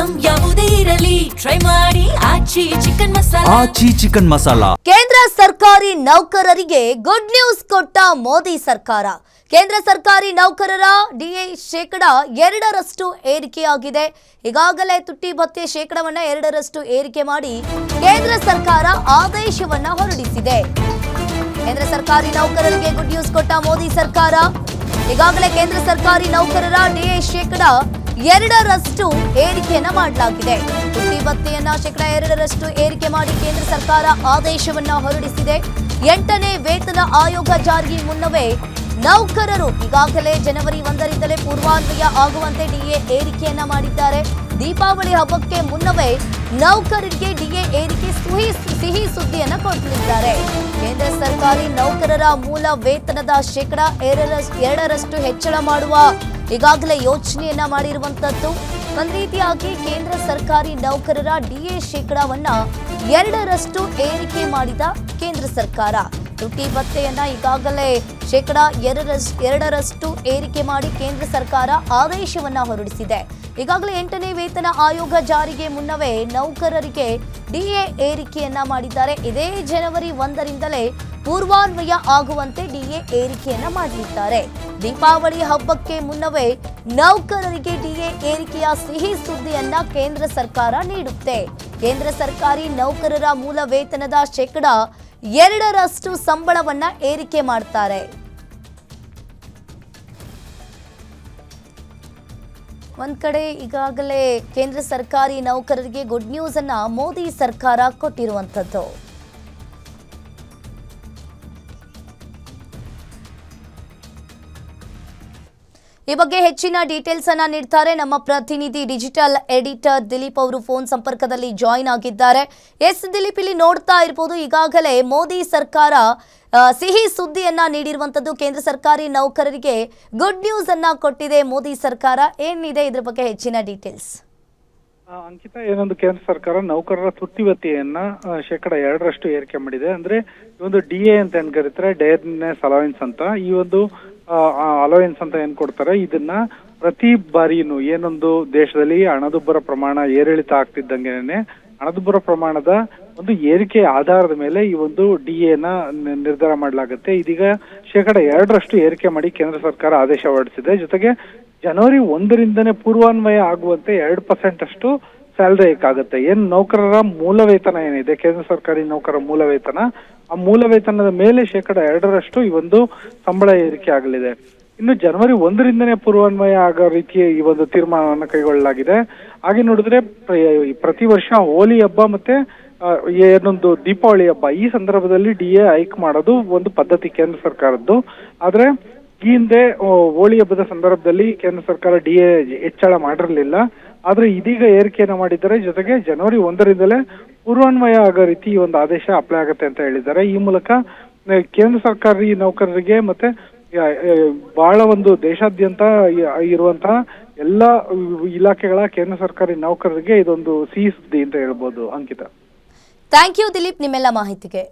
Item ಯಾವುದೇ ಇರಲಿ try ಮಾಡಿ ಆಚಿ ಚಿಕನ್ ಮಸಾಲಾ. ಕೇಂದ್ರ ಸರ್ಕಾರಿ ನೌಕರರಿಗೆ ಗುಡ್ ನ್ಯೂಸ್ ಕೊಟ್ಟ ಮೋದಿ ಸರ್ಕಾರ. ಕೇಂದ್ರ ಸರ್ಕಾರಿ ನೌಕರರ ಡಿಎ ಶೇಕಡ 2% ಏರಿಕೆಯಾಗಿದೆ. ಈಗಾಗಲೇ ತುಟ್ಟಿ ಭತ್ಯೆ ಶೇಕಡವನ್ನ 2% ಏರಿಕೆ ಮಾಡಿ ಕೇಂದ್ರ ಸರ್ಕಾರ ಆದೇಶವನ್ನ ಹೊರಡಿಸಿದೆ. ಕೇಂದ್ರ ಸರ್ಕಾರಿ ನೌಕರರಿಗೆ ಗುಡ್ ನ್ಯೂಸ್ ಕೊಟ್ಟ ಮೋದಿ ಸರ್ಕಾರ. ಈಗಾಗಲೇ ಕೇಂದ್ರ ಸರ್ಕಾರಿ ನೌಕರರ ಡಿಎ ಶೇಕಡ 2% ಏರಿಕೆಯನ್ನ ಮಾಡಲಾಗಿದೆ. ತುಟ್ಟಿ ಭತ್ಯೆಯನ್ನ ಶೇಕಡ 2% ಏರಿಕೆ ಮಾಡಿ ಕೇಂದ್ರ ಸರ್ಕಾರ ಆದೇಶವನ್ನ ಹೊರಡಿಸಿದೆ. 8ನೇ ವೇತನ ಆಯೋಗ ಜಾರಿಗೆ ಮುನ್ನವೇ ನೌಕರರು ಈಗಾಗಲೇ ಜನವರಿ 1ರಿಂದಲೇ ಪೂರ್ವಾನ್ವಯ ಆಗುವಂತೆ ಡಿಎ ಏರಿಕೆಯನ್ನ ಮಾಡಿದ್ದಾರೆ. ದೀಪಾವಳಿ ಹಬ್ಬಕ್ಕೆ ಮುನ್ನವೇ ನೌಕರರಿಗೆ ಡಿಎ ಏರಿಕೆ ಸಿಹಿ ಸುದ್ದಿಯನ್ನ ಕೊಡಲಿದ್ದಾರೆ. ಕೇಂದ್ರ ಸರ್ಕಾರಿ ನೌಕರರ ಮೂಲ ವೇತನದ ಶೇಕಡ 2% ಹೆಚ್ಚಳ ಮಾಡುವ ಈಗಾಗಲೇ ಯೋಚನೆಯನ್ನ ಮಾಡಿರುವಂತದ್ದು. ಒಂದು ರೀತಿಯಾಗಿ ಕೇಂದ್ರ ಸರ್ಕಾರಿ ನೌಕರರ ಡಿಎ ಶೇಕಡವನ್ನ 2% ಏರಿಕೆ ಮಾಡಿದ ಕೇಂದ್ರ ಸರ್ಕಾರ. ತುಟ್ಟಿ ಭತ್ಯೆಯನ್ನ ಈಗಾಗಲೇ ಶೇಕಡ 2% ಏರಿಕೆ ಮಾಡಿ ಕೇಂದ್ರ ಸರ್ಕಾರ ಆದೇಶವನ್ನ ಹೊರಡಿಸಿದೆ. ಈಗಾಗಲೇ 8ನೇ ವೇತನ ಆಯೋಗ ಜಾರಿಗೆ ಮುನ್ನವೇ ನೌಕರರಿಗೆ ಡಿಎ ಏರಿಕೆಯನ್ನ ಮಾಡಿದ್ದಾರೆ. ಇದೇ ಜನವರಿ 1ರಿಂದಲೇ ಪೂರ್ವಾನ್ವಯ ಆಗುವಂತೆ ಡಿಎ ಏರಿಕೆಯನ್ನ ಮಾಡಲಿದ್ದಾರೆ. ದೀಪಾವಳಿ ಹಬ್ಬಕ್ಕೆ ಮುನ್ನವೇ ನೌಕರರಿಗೆ ಡಿಎ ಏರಿಕೆಯ ಸಿಹಿ ಸುದ್ದಿಯನ್ನ ಕೇಂದ್ರ ಸರ್ಕಾರ ನೀಡುತ್ತೆ. ಕೇಂದ್ರ ಸರ್ಕಾರಿ ನೌಕರರ ಮೂಲ ವೇತನದ ಶೇಕಡ 2% ಸಂಬಳವನ್ನ ಏರಿಕೆ ಮಾಡ್ತಾರೆ. ಒಂದ್ ಕಡೆ ಈಗಾಗಲೇ ಕೇಂದ್ರ ಸರ್ಕಾರಿ ನೌಕರರಿಗೆ ಗುಡ್ ನ್ಯೂಸ್ ಅನ್ನ ಮೋದಿ ಸರ್ಕಾರ ಕೊಟ್ಟಿರುವಂತದ್ದು. ಈ ಬಗ್ಗೆ ಹೆಚ್ಚಿನ ಡೀಟೇಲ್ಸ್ ಅನ್ನ ನೀಡ್ತಾರೆ ನಮ್ಮ ಪ್ರತಿನಿಧಿ ಡಿಜಿಟಲ್ ಎಡಿಟರ್ ದಿಲೀಪ್ ಅವರು ಫೋನ್ ಸಂಪರ್ಕದಲ್ಲಿ ಜಾಯಿನ್ ಆಗಿದ್ದಾರೆ. ಎಸ್ ದಿಲೀಪ್, ಇಲ್ಲಿ ನೋಡ್ತಾ ಇರಬಹುದು ಈಗಾಗಲೇ ಮೋದಿ ಸರ್ಕಾರ ಸಿಹಿ ಸುದ್ದಿಯನ್ನ ನೀಡಿರುವಂತದ್ದು. ಕೇಂದ್ರ ಸರ್ಕಾರಿ ನೌಕರರಿಗೆ ಗುಡ್ ನ್ಯೂಸ್ ಅನ್ನ ಕೊಟ್ಟಿದೆ ಮೋದಿ ಸರ್ಕಾರ. ಏನಿದೆ ಇದ್ರ ಬಗ್ಗೆ ಹೆಚ್ಚಿನ ಡೀಟೇಲ್ಸ್? ಅಂಕಿತ, ಏನೊಂದು ಕೇಂದ್ರ ಸರ್ಕಾರ ನೌಕರರ ತುಟ್ಟಿ ಭತ್ಯೆಯನ್ನ ಶೇಕಡ 2% ಏರಿಕೆ ಮಾಡಿದೆ. ಅಂದ್ರೆ ಈ ಒಂದು ಡಿಎ ಅಂತ ಏನ್ ಕರೀತಾರೆ, ಡೇರ್ನೆಸ್ ಅಲವೆನ್ಸ್ ಅಂತ, ಈ ಒಂದು ಅಲವೆನ್ಸ್ ಅಂತ ಏನ್ ಕೊಡ್ತಾರೆ, ಇದನ್ನ ಪ್ರತಿ ಬಾರಿನೂ ಏನೊಂದು ದೇಶದಲ್ಲಿ ಹಣದುಬ್ಬರ ಪ್ರಮಾಣ ಏರಿಳಿತ ಆಗ್ತಿದ್ದಂಗೆನೆ ಹಣದುಬ್ಬರ ಪ್ರಮಾಣದ ಒಂದು ಏರಿಕೆ ಆಧಾರದ ಮೇಲೆ ಈ ಒಂದು ಡಿಎನ ನಿರ್ಧಾರ ಮಾಡಲಾಗುತ್ತೆ. ಇದೀಗ ಶೇಕಡ 2% ಏರಿಕೆ ಮಾಡಿ ಕೇಂದ್ರ ಸರ್ಕಾರ ಆದೇಶ ಹೊರಡಿಸಿದೆ. ಜೊತೆಗೆ ಜನವರಿ 1ರಿಂದನೇ ಪೂರ್ವಾನ್ವಯ ಆಗುವಂತೆ 2% ಅಷ್ಟು ಸ್ಯಾಲರಿ ಆಗುತ್ತೆ. ಏನ್ ನೌಕರರ ಮೂಲ ವೇತನ ಏನಿದೆ, ಕೇಂದ್ರ ಸರ್ಕಾರಿ ನೌಕರರ ಮೂಲ ವೇತನ, ಆ ಮೂಲ ವೇತನದ ಮೇಲೆ ಶೇಕಡ 2% ಈ ಒಂದು ಸಂಬಳ ಏರಿಕೆ ಆಗಲಿದೆ. ಇನ್ನು ಜನವರಿ 1ರಿಂದನೇ ಪೂರ್ವಾನ್ವಯ ಆಗೋ ರೀತಿಯ ಈ ಒಂದು ತೀರ್ಮಾನವನ್ನು ಕೈಗೊಳ್ಳಲಾಗಿದೆ. ಹಾಗೆ ನೋಡಿದ್ರೆ ಪ್ರತಿ ವರ್ಷ ಹೋಲಿ ಹಬ್ಬ ಮತ್ತೆ ಏನೊಂದು ದೀಪಾವಳಿ ಹಬ್ಬ, ಈ ಸಂದರ್ಭದಲ್ಲಿ ಡಿಎ ಹೈಕ್ ಮಾಡೋದು ಒಂದು ಪದ್ಧತಿ ಕೇಂದ್ರ ಸರ್ಕಾರದ್ದು. ಆದ್ರೆ ಈ ಹಿಂದೆ ಹೋಳಿ ಹಬ್ಬದ ಸಂದರ್ಭದಲ್ಲಿ ಕೇಂದ್ರ ಸರ್ಕಾರ ಡಿಎ ಹೆಚ್ಚಳ ಮಾಡಿರಲಿಲ್ಲ. ಆದ್ರೆ ಇದೀಗ ಏರಿಕೆಯನ್ನ ಮಾಡಿದ್ದಾರೆ. ಜೊತೆಗೆ ಜನವರಿ 1ರಿಂದಲೇ ಪೂರ್ವಾನ್ವಯ ಆಗೋ ರೀತಿ ಈ ಒಂದು ಆದೇಶ ಅಪ್ಲೈ ಆಗುತ್ತೆ ಅಂತ ಹೇಳಿದ್ದಾರೆ. ಈ ಮೂಲಕ ಕೇಂದ್ರ ಸರ್ಕಾರಿ ನೌಕರರಿಗೆ ಮತ್ತೆ ಬಹಳ ಒಂದು ದೇಶಾದ್ಯಂತ ಇರುವಂತಹ ಎಲ್ಲ ಇಲಾಖೆಗಳ ಕೇಂದ್ರ ಸರ್ಕಾರಿ ನೌಕರರಿಗೆ ಇದೊಂದು ಸಿಹಿ ಸುದ್ದಿ ಅಂತ ಹೇಳ್ಬೋದು. ಅಂಕಿತ, ಥ್ಯಾಂಕ್ ಯು ದಿಲೀಪ್ ನಿಮ್ಮೆಲ್ಲ ಮಾಹಿತಿಗೆ.